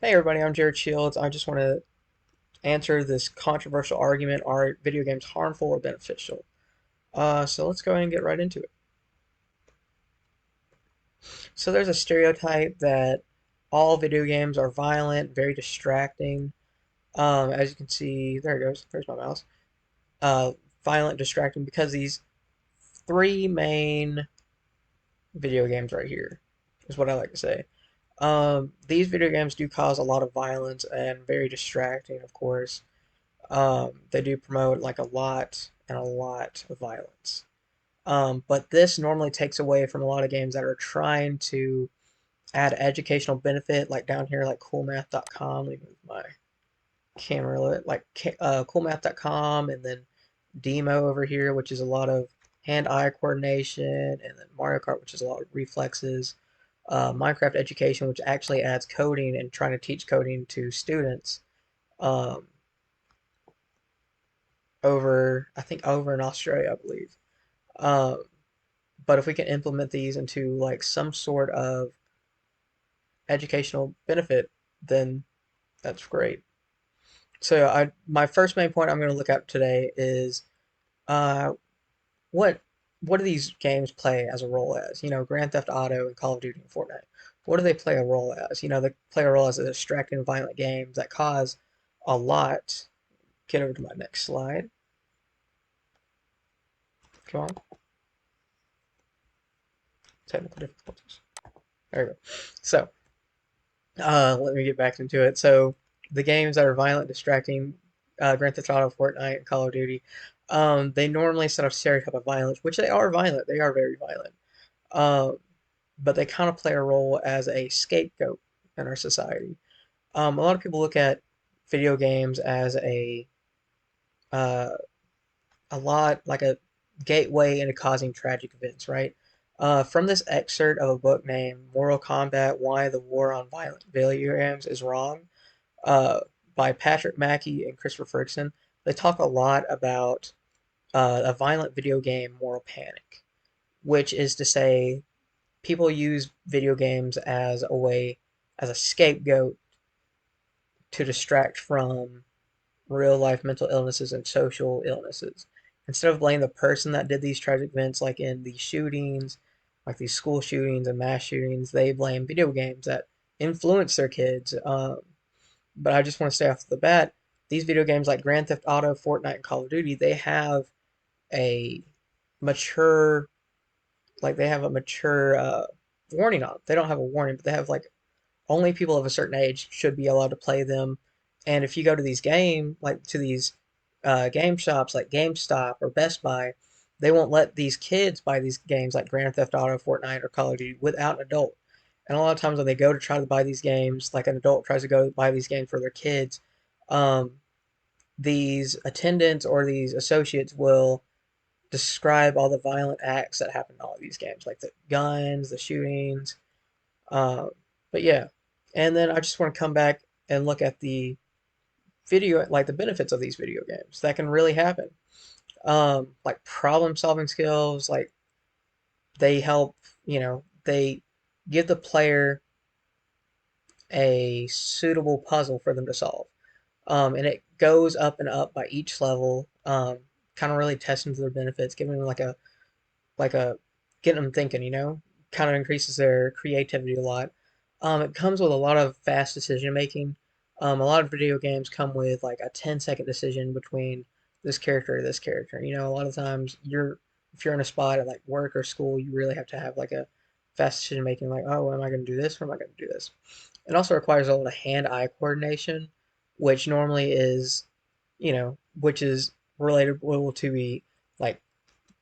Hey everybody, I'm Jared Shields. I just want to answer this controversial argument: are video games harmful or beneficial? So let's go ahead and get right into it. So there's a stereotype that all video games are violent, very distracting. As you can see, there it goes. There's my mouse. Uh, Violent, distracting because these three main video games right here is what I like to say. These video games do cause a lot of violence and very distracting, of course. They do promote like a lot and a lot of violence. But this normally takes away from a lot of games that are trying to add educational benefit, like down here, like coolmath.com. Let me move my camera a little bit, like coolmath.com, and then Demo over here, which is a lot of hand-eye coordination, and then Mario Kart, which is a lot of reflexes. Minecraft Education, which actually adds coding and trying to teach coding to students. Um, I think over in Australia, I believe. Um, but if we can implement these into like some sort of educational benefit, then that's great. So my first main point I'm going to look at today is uh, what what do these games play as a role as? Grand Theft Auto and Call of Duty and Fortnite. What do they play a role as? They play a role as a distracting, violent games that cause a lot. Get over to my next slide. Come on, technical difficulties. There we go. So let me get back into it. So the games that are violent, distracting, Grand Theft Auto, Fortnite, and Call of Duty, they normally set up stereotype of violence, which they are violent. They are very violent. Um, but they kind of play a role as a scapegoat in our society. A lot of people look at video games as uh, a lot like a gateway into causing tragic events, right? From this excerpt of a book named Mortal Kombat: Why the War on Violent Video Games is Wrong, uh, by Patrick Mackey and Christopher Ferguson, they talk a lot about a violent video game moral panic, which is to say, people use video games as a way, as a scapegoat to distract from real life mental illnesses and social illnesses. Instead of blaming the person that did these tragic events, like in these shootings, like these school shootings and mass shootings, they blame video games that influence their kids. But I just want to say off the bat, these video games like Grand Theft Auto, Fortnite, and Call of Duty, they have a mature, they have a mature warning on them. They don't have a warning, but they have like only people of a certain age should be allowed to play them. And if you go to these game shops like GameStop or Best Buy, they won't let these kids buy these games like Grand Theft Auto, Fortnite, or Call of Duty without an adult. And a lot of times when they go to try to buy these games, like an adult tries to go buy these games for their kids, um, these attendants or these associates will describe all the violent acts that happen in all of these games, like the guns, the shootings. Um, but yeah, and then I just want to come back and look at the like the benefits of these video games that can really happen. Like problem solving skills, like they help, they give the player a suitable puzzle for them to solve. And it goes up and up by each level, kind of really testing to their benefits, giving them like a getting them thinking, kind of increases their creativity a lot. It comes with a lot of fast decision making. A lot of video games come with like a 10-second decision between this character or this character. A lot of times if you're in a spot at like work or school, you really have to have like a fast decision making, like, oh, am I going to do this or am I going to do this? It also requires a lot of hand-eye coordination, which normally is, which is relatable to be like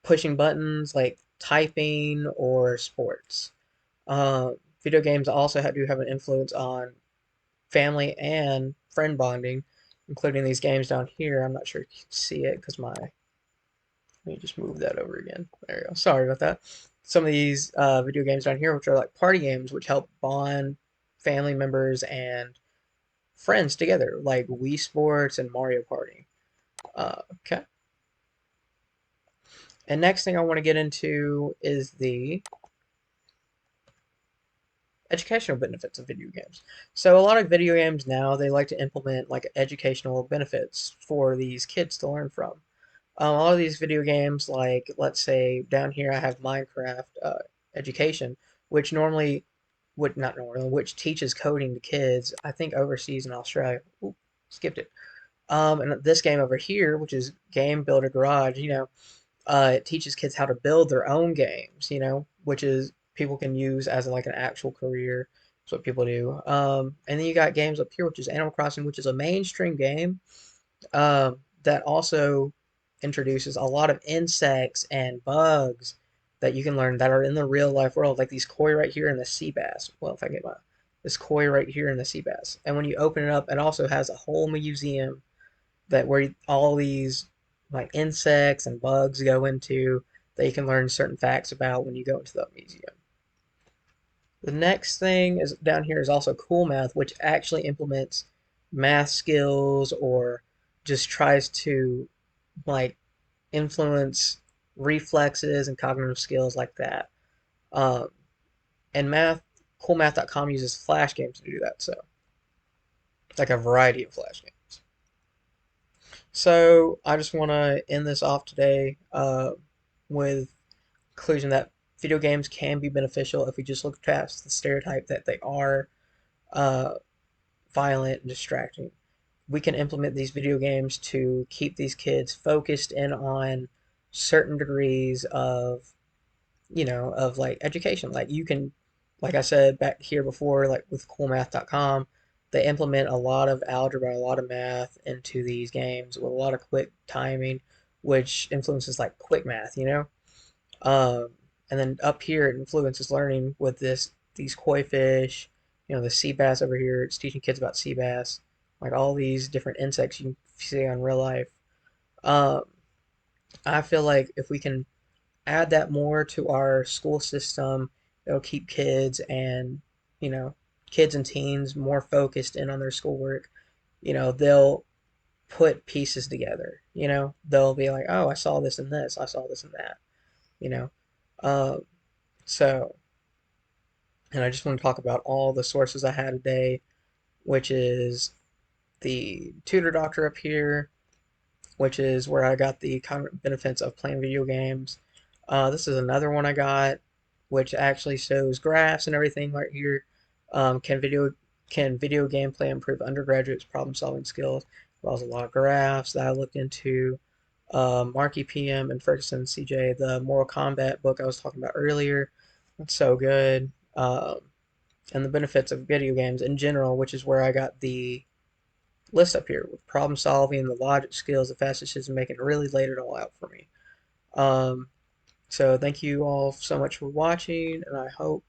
pushing buttons, like typing or sports. Uh, Video games also do have an influence on family and friend bonding, including these games down here. I'm not sure if you can see it because let me just move that over again. There you go. Sorry about that. Some of these video games down here, which are like party games, which help bond family members and friends together, like Wii Sports and Mario Party. Okay. And next thing I want to get into is the educational benefits of video games. So a lot of video games now they like to implement like educational benefits for these kids to learn from. A lot of these video games, like let's say down here I have Minecraft education, which normally would not normally, which teaches coding to kids. I think overseas in Australia. Ooh, skipped it. And this game over here, which is Game Builder Garage, it teaches kids how to build their own games, which is people can use as like an actual career. That's what people do. And then you got games up here, which is Animal Crossing, which is a mainstream game that also introduces a lot of insects and bugs that you can learn that are in the real life world, like these koi right here and the sea bass. Well, if I get this koi right here and the sea bass, and when you open it up, it also has a whole museum that where all these like insects and bugs go into that you can learn certain facts about when you go into the museum. The next thing is down here is also Cool Math, which actually implements math skills or just tries to like influence reflexes and cognitive skills like that. Um, and coolmath.com uses Flash games to do that. So like a variety of Flash games. So I just want to end this off today with conclusion that video games can be beneficial if we just look past the stereotype that they are uh, violent and distracting. We can implement these video games to keep these kids focused in on certain degrees of like education. Like you can, like I said back here before, like with coolmath.com, they implement a lot of algebra, a lot of math into these games with a lot of quick timing, which influences like quick math. Um, and then up here, it influences learning with these koi fish, the sea bass over here. It's teaching kids about sea bass, like all these different insects you can see on real life. Um, I feel like if we can add that more to our school system, it'll keep you know, kids and teens more focused in on their schoolwork. They'll put pieces together. They'll be like, oh, I saw this and this, I saw this and that. You know, uh, so and I just want to talk about all the sources I had today, which is the tutor doctor up here, which is where I got the cognitive benefits of playing video games. This is another one I got, which actually shows graphs and everything right here. Um, can video can video gameplay improve undergraduates' problem-solving skills? Well, there's a lot of graphs that I looked into. Markey PM and Ferguson CJ, the Mortal Kombat book I was talking about earlier. It's so good. And the benefits of video games in general, which is where I got the list up here with problem solving, the logic skills, the fast decision making. It really laid it all out for me. Um, so thank you all so much for watching, and I hope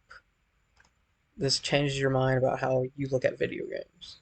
this changes your mind about how you look at video games.